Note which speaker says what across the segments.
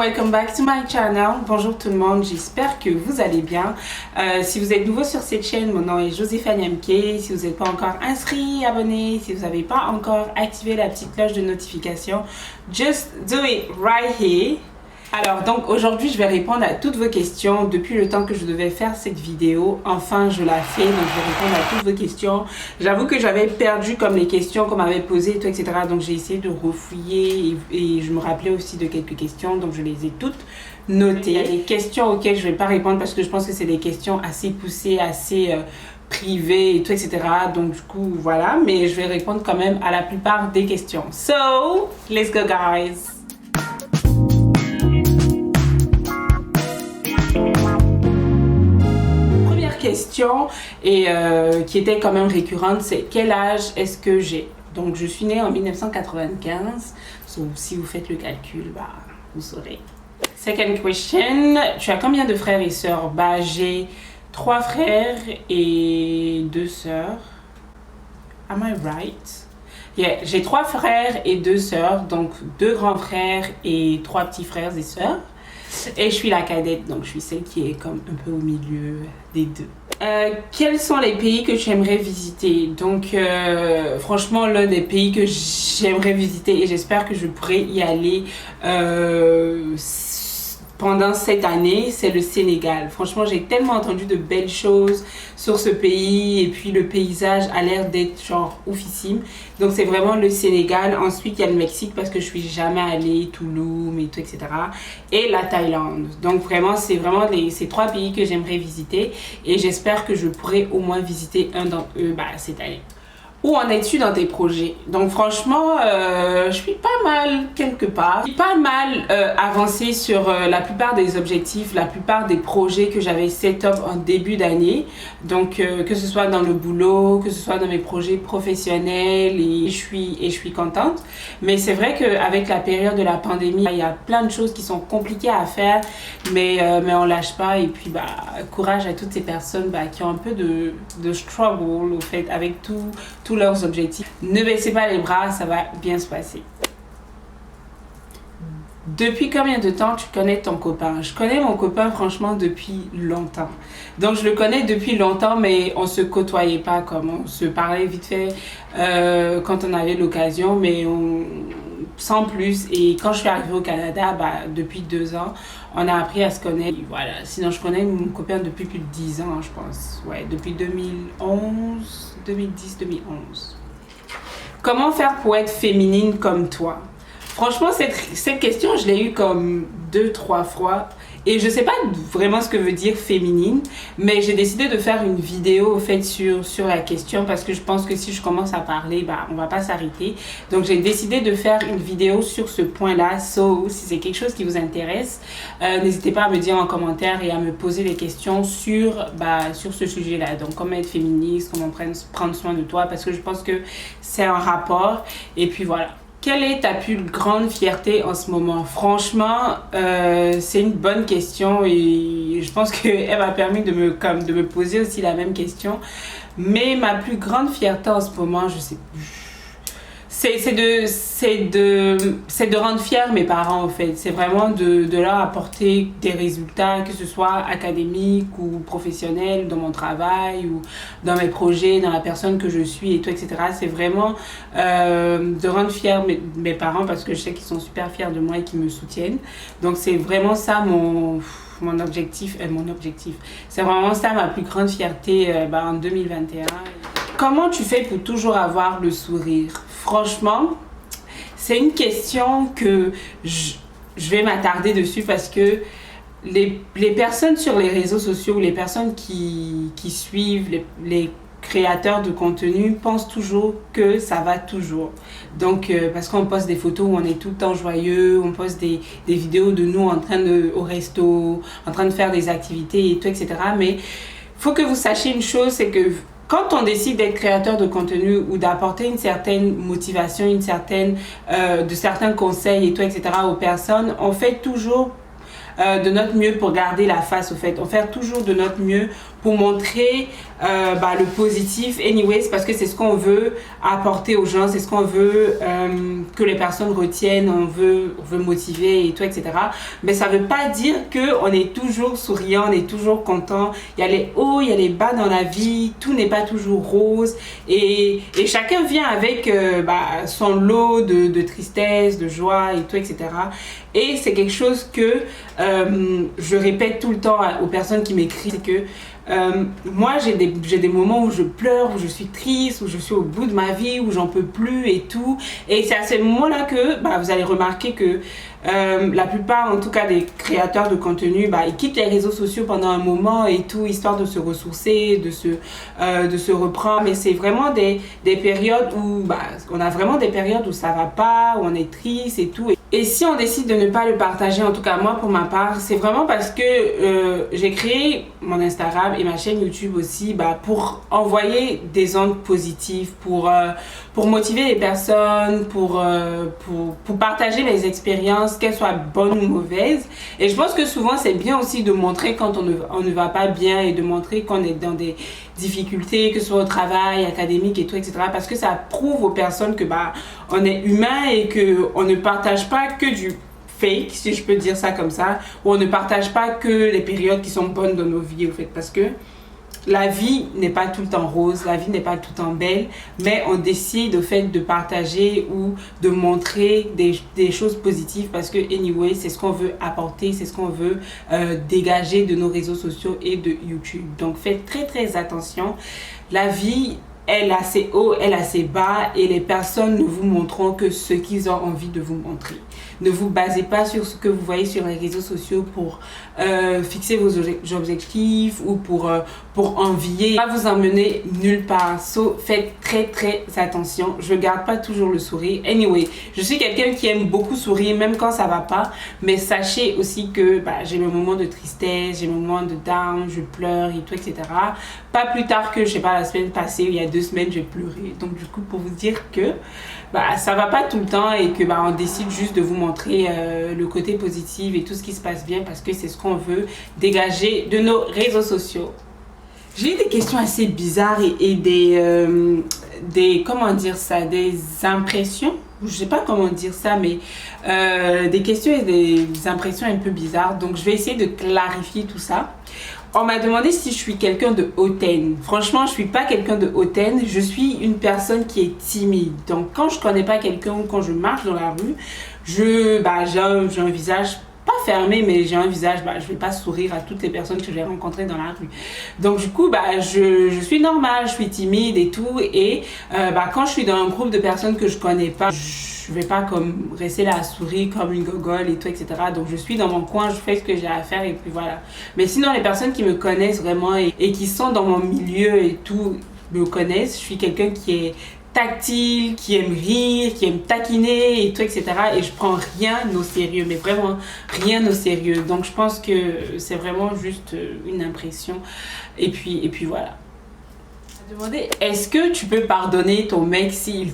Speaker 1: welcome back to my channel. Bonjour tout le monde, j'espère que vous allez bien. Si vous êtes nouveau sur cette chaîne, mon nom est Joséphane MK. Si vous n'êtes pas encore inscrit, abonné, si vous n'avez pas encore activé la petite cloche de notification, just do it right here. Alors donc aujourd'hui je vais répondre à toutes vos questions. Depuis le temps que je devais faire cette vidéo, enfin je la fais, donc je vais répondre à toutes vos questions. J'avoue que j'avais perdu comme les questions qu'on m'avait posées et tout, etc. Donc j'ai essayé de refouiller et je me rappelais aussi de quelques questions, donc je les ai toutes notées. Il y a des questions auxquelles je ne vais pas répondre parce que je pense que c'est des questions assez poussées, assez privées et tout, etc. Donc du coup voilà, mais je vais répondre quand même à la plupart des questions. So, let's go guys! Question et qui était quand même récurrente, c'est quel âge est-ce que j'ai? Donc je suis née en 1995, so, si vous faites le calcul, bah, vous saurez. Second question, tu as combien de frères et sœurs? Bah, j'ai 3 frères et 2 sœurs. Am I right? Yeah, j'ai 3 frères et 2 sœurs, donc 2 grands frères et 3 petits frères et sœurs. Et je suis la cadette, donc je suis celle qui est comme un peu au milieu des deux. Quels sont les pays que tu aimerais visiter? Donc franchement, l'un des pays que j'aimerais visiter et j'espère que je pourrai y aller pendant cette année, c'est le Sénégal. Franchement, j'ai tellement entendu de belles choses sur ce pays et puis le paysage a l'air d'être genre oufissime. Donc c'est vraiment le Sénégal. Ensuite, il y a le Mexique parce que je suis jamais allée, Tulum et tout, etc. Et la Thaïlande. Donc vraiment, c'est vraiment ces 3 pays que j'aimerais visiter et j'espère que je pourrai au moins visiter un d'entre eux cette année. Où en es-tu dans tes projets? Donc franchement, je suis pas mal quelque part. Je suis pas mal avancée sur la plupart des objectifs, la plupart des projets que j'avais set up en début d'année. Donc que ce soit dans le boulot, que ce soit dans mes projets professionnels, et je suis contente. Mais c'est vrai qu'avec la période de la pandémie, il y a plein de choses qui sont compliquées à faire, mais on lâche pas. Et puis courage à toutes ces personnes qui ont un peu de struggle au fait avec tous leurs objectifs. Ne baissez pas les bras, ça va bien se passer. Depuis combien de temps tu connais ton copain? Je connais mon copain franchement depuis longtemps. Donc je le connais depuis longtemps, mais on se côtoyait pas, comme on se parlait vite fait quand on avait l'occasion, mais sans plus. Et quand je suis arrivée au Canada, depuis 2 ans, on a appris à se connaître. Voilà. Sinon, je connais mon copain depuis plus de 10 ans, je pense. Ouais, depuis 2011, 2010-2011. Comment faire pour être féminine comme toi? Franchement, cette question, je l'ai eue comme 2-3 fois. Et je sais pas vraiment ce que veut dire féminine, mais j'ai décidé de faire une vidéo au fait sur la question parce que je pense que si je commence à parler, on va pas s'arrêter. Donc j'ai décidé de faire une vidéo sur ce point-là. So, si c'est quelque chose qui vous intéresse, n'hésitez pas à me dire en commentaire et à me poser des questions sur ce sujet-là. Donc comment être féministe, comment prendre soin de toi, parce que je pense que c'est un rapport. Et puis voilà. Quelle est ta plus grande fierté en ce moment? Franchement, c'est une bonne question et je pense qu'elle m'a permis de me poser aussi la même question. Mais ma plus grande fierté en ce moment, je sais plus. C'est de rendre fiers mes parents en fait. C'est vraiment de leur apporter des résultats, que ce soit académiques ou professionnels, dans mon travail ou dans mes projets, dans la personne que je suis et tout, etc. C'est vraiment de rendre fiers mes parents parce que je sais qu'ils sont super fiers de moi et qu'ils me soutiennent. Donc c'est vraiment ça mon objectif. C'est vraiment ça ma plus grande fierté en 2021. Comment tu fais pour toujours avoir le sourire? Franchement, c'est une question que je vais m'attarder dessus parce que les personnes sur les réseaux sociaux, les personnes qui suivent les créateurs de contenu pensent toujours que ça va toujours. Donc, parce qu'on poste des photos où on est tout le temps joyeux, on poste des vidéos de nous au resto, en train de faire des activités et tout, etc. Mais il faut que vous sachiez une chose, c'est que quand on décide d'être créateur de contenu ou d'apporter une certaine motivation, de certains conseils et tout, etc. aux personnes, on fait toujours de notre mieux pour garder la face au fait. On fait toujours de notre mieux pour montrer le positif anyways, parce que c'est ce qu'on veut apporter aux gens, c'est ce qu'on veut que les personnes retiennent, on veut motiver et tout, etc. Mais ça veut pas dire qu'on est toujours souriant, on est toujours content. Il y a les hauts, il y a les bas dans la vie, tout n'est pas toujours rose et chacun vient avec son lot de tristesse, de joie et tout, etc. Et c'est quelque chose que je répète tout le temps aux personnes qui m'écrivent, c'est que moi j'ai des moments où je pleure, où je suis triste, où je suis au bout de ma vie, où j'en peux plus et tout. Et c'est à ce moment-là que vous allez remarquer que la plupart, en tout cas des créateurs de contenu, ils quittent les réseaux sociaux pendant un moment et tout, histoire de se ressourcer, de se reprendre. Mais c'est vraiment des périodes où on a vraiment des périodes où ça va pas, où on est triste et tout. Et si on décide de ne pas le partager, en tout cas moi pour ma part, c'est vraiment parce que j'ai créé mon Instagram et ma chaîne YouTube aussi pour envoyer des ondes positives, pour motiver les personnes, pour partager les expériences, qu'elles soient bonnes ou mauvaises. Et je pense que souvent c'est bien aussi de montrer quand on ne va pas bien et de montrer qu'on est dans des difficultés, que ce soit au travail, académique et tout, etc. Parce que ça prouve aux personnes que on est humain et qu'on ne partage pas que du fake, si je peux dire ça comme ça, ou on ne partage pas que les périodes qui sont bonnes dans nos vies, au fait, parce que la vie n'est pas tout le temps rose, la vie n'est pas tout le temps belle, mais on décide au fait de partager ou de montrer des choses positives parce que anyway, c'est ce qu'on veut apporter, c'est ce qu'on veut dégager de nos réseaux sociaux et de YouTube. Donc faites très très attention. La vie, elle a ses hauts, elle a ses bas et les personnes ne vous montreront que ce qu'ils ont envie de vous montrer. Ne vous basez pas sur ce que vous voyez sur les réseaux sociaux pour fixer vos objectifs ou pour envier. Ça va vous emmener nulle part. So, faites très très attention. Je garde pas toujours le sourire. Anyway, je suis quelqu'un qui aime beaucoup sourire même quand ça va pas. Mais sachez aussi que j'ai mes moments de tristesse, j'ai mes moments de down, je pleure et tout, etc. Pas plus tard que, je sais pas, la semaine passée, il y a 2 semaines, j'ai pleuré. Donc du coup, pour vous dire que ça va pas tout le temps et que on décide juste de vous montrer le côté positif et tout ce qui se passe bien parce que c'est ce qu'on veut dégager de nos réseaux sociaux. J'ai eu des questions assez bizarres et des comment dire ça, des impressions, je sais pas comment dire ça, mais des questions et des impressions un peu bizarres. Donc je vais essayer de clarifier tout ça. On m'a demandé si je suis quelqu'un de hautaine. Franchement, je suis pas quelqu'un de hautaine. Je suis une personne qui est timide. Donc, quand je connais pas quelqu'un ou quand je marche dans la rue, j'ai un visage pas fermé, mais j'ai un visage, je vais pas sourire à toutes les personnes que j'ai rencontrées dans la rue. Donc, du coup, je suis normale, je suis timide et tout. Et quand je suis dans un groupe de personnes que je connais pas, je vais pas comme rester là à sourire comme une gogole et tout, etc. Donc je suis dans mon coin, je fais ce que j'ai à faire et puis voilà. Mais sinon les personnes qui me connaissent vraiment et qui sont dans mon milieu et tout me connaissent, je suis quelqu'un qui est tactile, qui aime rire, qui aime taquiner et tout, etc. Et je prends rien au sérieux, mais vraiment rien au sérieux. Donc je pense que c'est vraiment juste une impression. Et puis voilà. Je me demandais, est-ce que tu peux pardonner ton mec s'il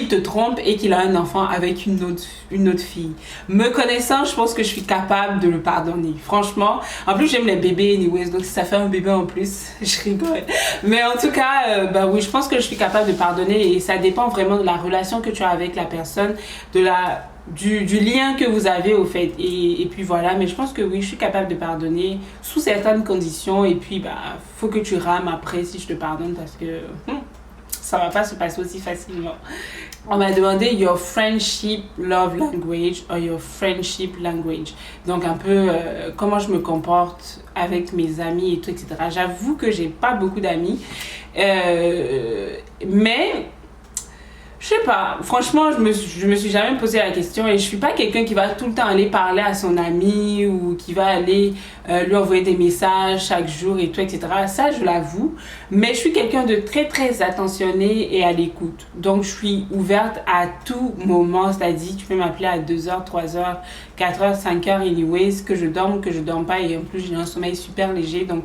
Speaker 1: te trompe et qu'il a un enfant avec une autre fille? Me connaissant, je pense que je suis capable de le pardonner. Franchement, en plus j'aime les bébés anyways, donc si ça fait un bébé en plus, je rigole. Mais en tout cas, oui, je pense que je suis capable de pardonner et ça dépend vraiment de la relation que tu as avec la personne, du lien que vous avez au fait et puis voilà. Mais je pense que oui, je suis capable de pardonner sous certaines conditions et puis faut que tu rames après si je te pardonne parce que ça va pas se passer aussi facilement. On m'a demandé your friendship love language or your friendship language. Donc un peu comment je me comporte avec mes amis et tout, etc. J'avoue que j'ai pas beaucoup d'amis. Mais je sais pas, franchement, je me suis jamais posé la question et je suis pas quelqu'un qui va tout le temps aller parler à son ami ou qui va aller lui envoyer des messages chaque jour et tout, etc. Ça, je l'avoue. Mais je suis quelqu'un de très, très attentionné et à l'écoute. Donc, je suis ouverte à tout moment. C'est-à-dire, tu peux m'appeler à 2h, 3h, 4h, 5h, anyways, que je dorme pas. Et en plus, j'ai un sommeil super léger. Donc,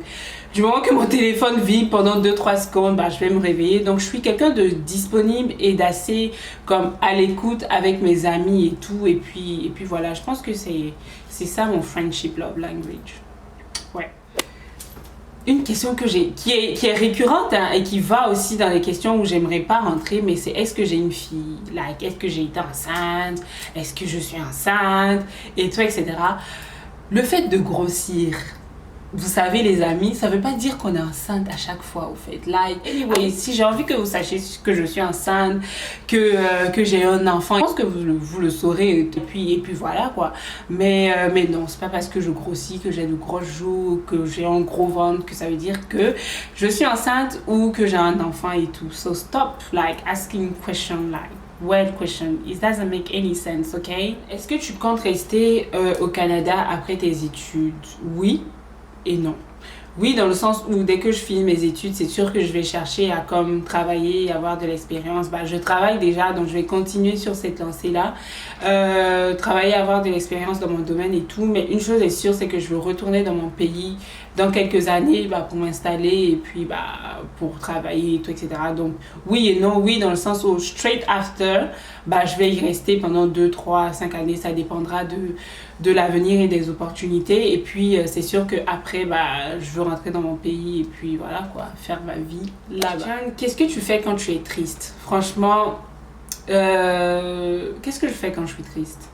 Speaker 1: du moment que mon téléphone vibre pendant 2-3 secondes, je vais me réveiller. Donc, je suis quelqu'un de disponible et d'assez comme à l'écoute avec mes amis et tout. Et puis voilà, je pense que c'est ça mon friendship love language. Ouais. Une question que j'ai, qui est récurrente hein, et qui va aussi dans les questions où j'aimerais pas rentrer, mais c'est est-ce que j'ai une fille? Like, est-ce que j'ai été enceinte? Est-ce que je suis enceinte? Et tout, etc. Le fait de grossir, vous savez les amis, ça veut pas dire qu'on est enceinte à chaque fois au fait. Like, anyway, si j'ai envie que vous sachiez que je suis enceinte, que j'ai un enfant, je pense que vous le saurez et puis voilà quoi. Mais non, c'est pas parce que je grossis, que j'ai de grosses joues, que j'ai un gros ventre, que ça veut dire que je suis enceinte ou que j'ai un enfant et tout. So stop like asking question like weird question. It doesn't make any sense, ok? Est-ce que tu comptes rester au Canada après tes études? Oui et non. Oui, dans le sens où dès que je finis mes études, c'est sûr que je vais chercher à comme travailler et avoir de l'expérience. Bah, je travaille déjà, donc je vais continuer sur cette lancée-là. Travailler, avoir de l'expérience dans mon domaine et tout. Mais une chose est sûre, c'est que je veux retourner dans mon pays dans quelques années bah, pour m'installer et puis bah, pour travailler et tout, etc. Donc oui et non. Oui, dans le sens où straight after, bah, je vais y rester pendant 2, 3, 5 années. Ça dépendra de l'avenir et des opportunités. Et puis, c'est sûr qu'après, bah, je veux rentrer dans mon pays et puis voilà quoi, faire ma vie là-bas. Qu'est-ce que tu fais quand tu es triste? Franchement, qu'est-ce que je fais quand je suis triste?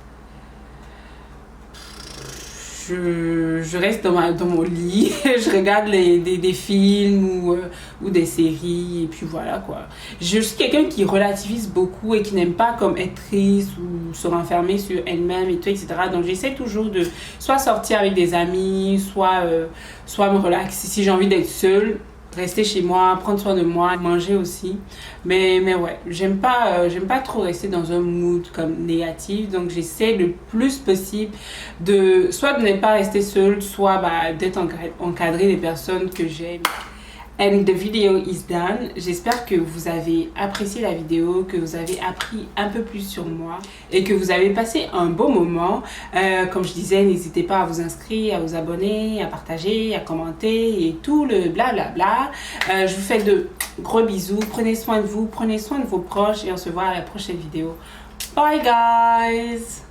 Speaker 1: Je reste dans mon lit, je regarde des films ou des séries et puis voilà quoi. Je suis quelqu'un qui relativise beaucoup et qui n'aime pas comme être triste ou se renfermer sur elle-même et tout, etc. Donc j'essaie toujours de soit sortir avec des amis, soit me relaxer. Si j'ai envie d'être seule, rester chez moi, prendre soin de moi, manger aussi. Mais ouais, j'aime pas trop rester dans un mood comme négatif. Donc j'essaie le plus possible soit de ne pas rester seule, soit bah, d'être encadrée des personnes que j'aime. And the video is done. J'espère que vous avez apprécié la vidéo, que vous avez appris un peu plus sur moi et que vous avez passé un beau moment. Comme je disais, n'hésitez pas à vous inscrire, à vous abonner, à partager, à commenter et tout le blablabla. Je vous fais de gros bisous. Prenez soin de vous, prenez soin de vos proches et on se voit à la prochaine vidéo. Bye guys!